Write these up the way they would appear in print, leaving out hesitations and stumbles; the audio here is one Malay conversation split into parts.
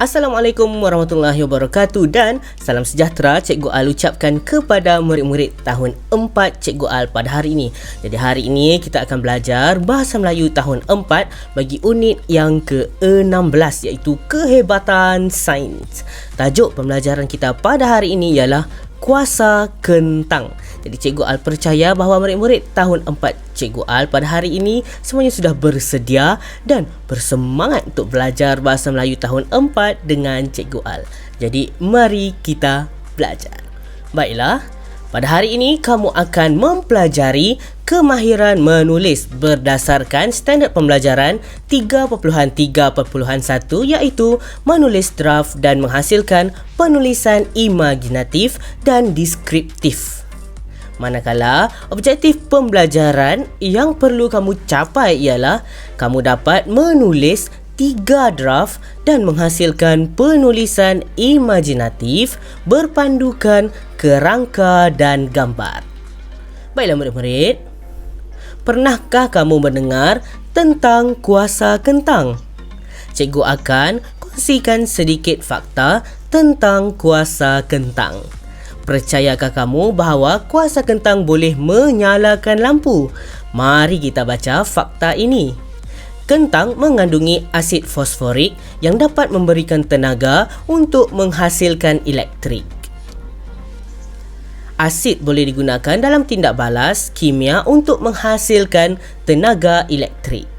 Assalamualaikum warahmatullahi wabarakatuh dan salam sejahtera Cikgu Al ucapkan kepada murid-murid tahun 4 Cikgu Al pada hari ini. Jadi hari ini kita akan belajar Bahasa Melayu tahun 4 bagi unit yang ke-16 iaitu Kehebatan Sains. Tajuk pembelajaran kita pada hari ini ialah Kuasa Kentang. Jadi Cikgu Al percaya bahawa murid-murid tahun 4 Cikgu Al pada hari ini semuanya sudah bersedia dan bersemangat untuk belajar Bahasa Melayu tahun 4 dengan Cikgu Al. Jadi mari kita belajar. Baiklah, pada hari ini kamu akan mempelajari kemahiran menulis berdasarkan standard pembelajaran 3.3.1 iaitu menulis draft dan menghasilkan penulisan imaginatif dan deskriptif. Manakala objektif pembelajaran yang perlu kamu capai ialah kamu dapat menulis 3 draft dan menghasilkan penulisan imaginatif berpandukan kerangka dan gambar. Baiklah murid-murid, pernahkah kamu mendengar tentang kuasa kentang? Cikgu akan kongsikan sedikit fakta tentang kuasa kentang. Percayakah kamu bahawa kuasa kentang boleh menyalakan lampu? Mari kita baca fakta ini. Kentang mengandungi asid fosforik yang dapat memberikan tenaga untuk menghasilkan elektrik. Asid boleh digunakan dalam tindak balas kimia untuk menghasilkan tenaga elektrik.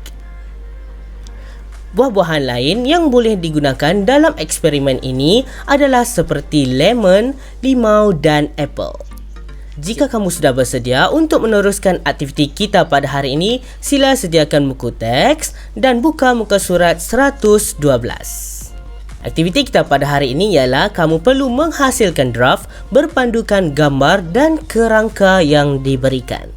Buah-buahan lain yang boleh digunakan dalam eksperimen ini adalah seperti lemon, limau dan apple. Jika kamu sudah bersedia untuk meneruskan aktiviti kita pada hari ini, sila sediakan buku teks dan buka muka surat 112. Aktiviti kita pada hari ini ialah kamu perlu menghasilkan draft berpandukan gambar dan kerangka yang diberikan.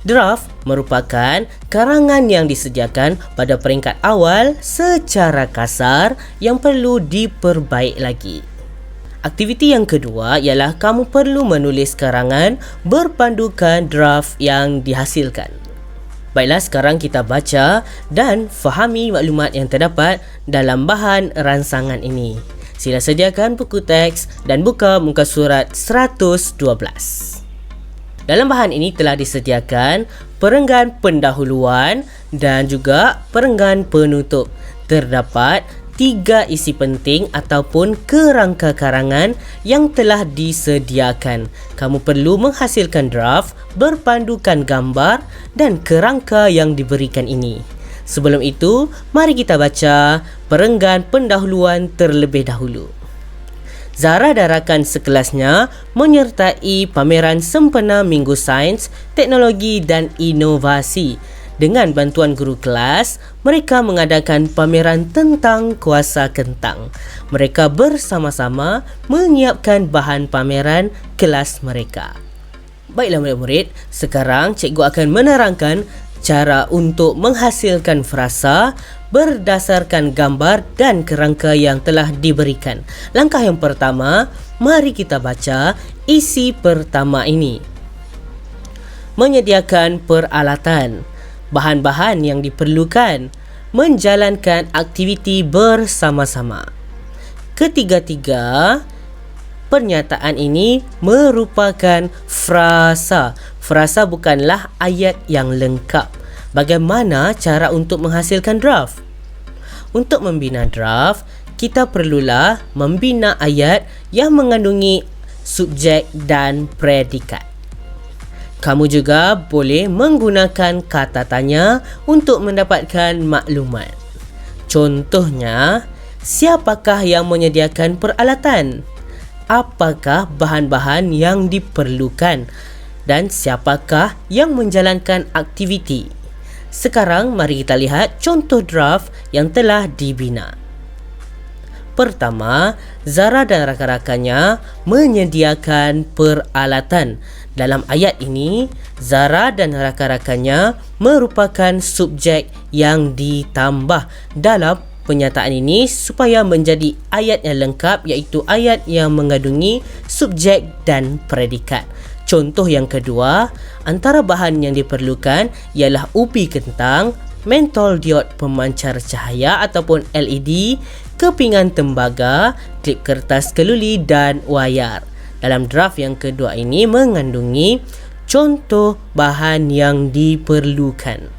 Draft merupakan karangan yang disediakan pada peringkat awal secara kasar yang perlu diperbaik lagi. Aktiviti yang kedua ialah kamu perlu menulis karangan berpandukan draft yang dihasilkan. Baiklah, sekarang kita baca dan fahami maklumat yang terdapat dalam bahan rancangan ini. Sila sediakan buku teks dan buka muka surat 112. Dalam bahan ini telah disediakan perenggan pendahuluan dan juga perenggan penutup. Terdapat 3 isi penting ataupun kerangka karangan yang telah disediakan. Kamu perlu menghasilkan draft berpandukan gambar dan kerangka yang diberikan ini. Sebelum itu, mari kita baca perenggan pendahuluan terlebih dahulu. Zara dan rakan sekelasnya menyertai pameran sempena Minggu Sains, Teknologi dan Inovasi. Dengan bantuan guru kelas, mereka mengadakan pameran tentang kuasa kentang. Mereka bersama-sama menyiapkan bahan pameran kelas mereka. Baiklah murid-murid, sekarang cikgu akan menerangkan cara untuk menghasilkan frasa berdasarkan gambar dan kerangka yang telah diberikan. Langkah yang pertama, mari kita baca isi pertama ini. Menyediakan peralatan, bahan-bahan yang diperlukan, menjalankan aktiviti bersama-sama. Ketiga-tiga pernyataan ini merupakan frasa. Frasa bukanlah ayat yang lengkap. Bagaimana cara untuk menghasilkan draft? Untuk membina draft, kita perlulah membina ayat yang mengandungi subjek dan predikat. Kamu juga boleh menggunakan kata tanya untuk mendapatkan maklumat. Contohnya, siapakah yang menyediakan peralatan? Apakah bahan-bahan yang diperlukan? Dan siapakah yang menjalankan aktiviti? Sekarang mari kita lihat contoh draft yang telah dibina. Pertama, Zara dan rakan-rakannya menyediakan peralatan. Dalam ayat ini, Zara dan rakan-rakannya merupakan subjek yang ditambah dalam pernyataan ini supaya menjadi ayat yang lengkap, iaitu ayat yang mengandungi subjek dan predikat. Contoh yang kedua, antara bahan yang diperlukan ialah ubi kentang, mentol diod pemancar cahaya ataupun LED, kepingan tembaga, klip kertas keluli dan wayar. Dalam draft yang kedua ini mengandungi contoh bahan yang diperlukan.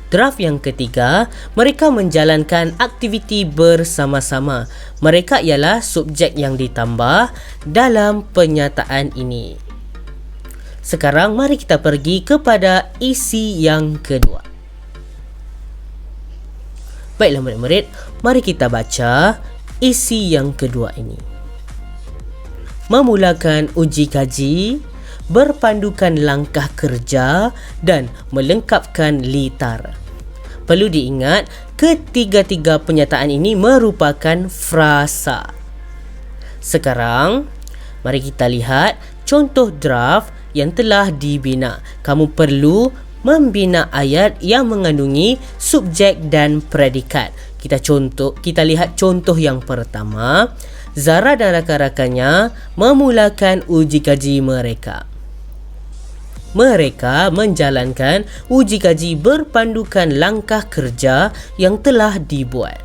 Draft yang ketiga, mereka menjalankan aktiviti bersama-sama. Mereka ialah subjek yang ditambah dalam penyataan ini. Sekarang mari kita pergi kepada isi yang kedua. Baiklah murid-murid, mari kita baca isi yang kedua ini. Memulakan uji kaji, berpandukan langkah kerja dan melengkapkan litar. Perlu diingat, ketiga-tiga penyataan ini merupakan frasa. Sekarang, mari kita lihat contoh draft yang telah dibina. Kamu perlu membina ayat yang mengandungi subjek dan predikat. Kita lihat contoh yang pertama. Zara dan rakan-rakannya memulakan uji kaji mereka. Mereka menjalankan uji kaji berpandukan langkah kerja yang telah dibuat.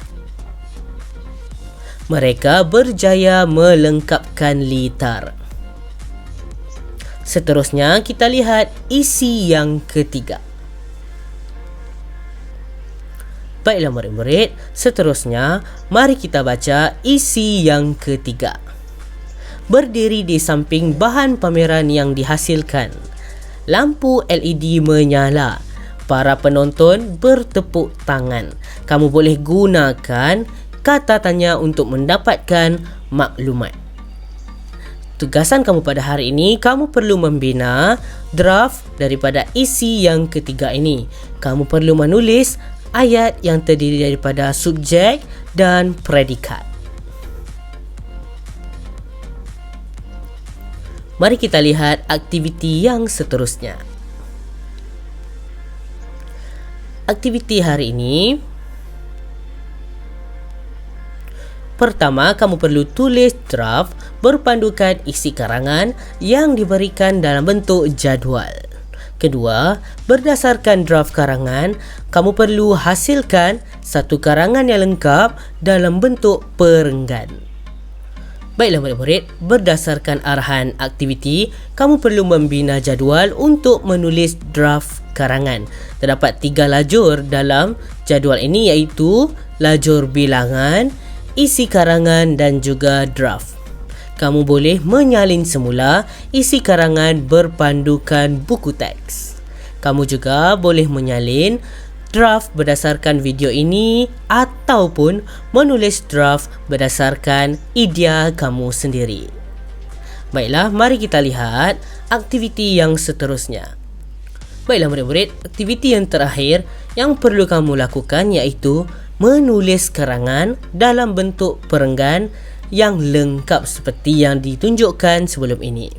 Mereka berjaya melengkapkan litar. Seterusnya, kita lihat isi yang ketiga. Baiklah murid-murid, seterusnya mari kita baca isi yang ketiga. Berdiri di samping bahan pameran yang dihasilkan. Lampu LED menyala. Para penonton bertepuk tangan. Kamu boleh gunakan kata tanya untuk mendapatkan maklumat. Tugasan kamu pada hari ini, kamu perlu membina draft daripada isi yang ketiga ini. Kamu perlu menulis ayat yang terdiri daripada subjek dan predikat. Mari kita lihat aktiviti yang seterusnya. Aktiviti hari ini, pertama, kamu perlu tulis draft berpandukan isi karangan yang diberikan dalam bentuk jadual. Kedua, berdasarkan draft karangan, kamu perlu hasilkan satu karangan yang lengkap dalam bentuk perenggan. Baiklah murid-murid, berdasarkan arahan aktiviti, kamu perlu membina jadual untuk menulis draft karangan. Terdapat 3 lajur dalam jadual ini, iaitu lajur bilangan, isi karangan dan juga draft. Kamu boleh menyalin semula isi karangan berpandukan buku teks. Kamu juga boleh menyalin draft berdasarkan video ini ataupun menulis draft berdasarkan idea kamu sendiri. Baiklah, mari kita lihat aktiviti yang seterusnya. Baiklah murid-murid, aktiviti yang terakhir yang perlu kamu lakukan iaitu menulis karangan dalam bentuk perenggan yang lengkap seperti yang ditunjukkan sebelum ini.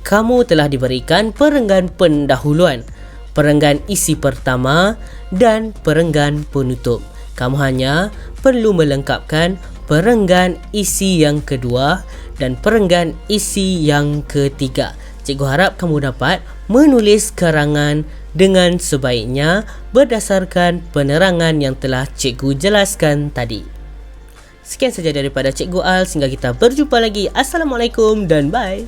Kamu telah diberikan perenggan pendahuluan, perenggan isi pertama dan perenggan penutup. Kamu hanya perlu melengkapkan perenggan isi yang kedua dan perenggan isi yang ketiga. Cikgu harap kamu dapat menulis karangan dengan sebaiknya berdasarkan penerangan yang telah cikgu jelaskan tadi. Sekian saja daripada Cikgu Al, sehingga kita berjumpa lagi. Assalamualaikum dan bye.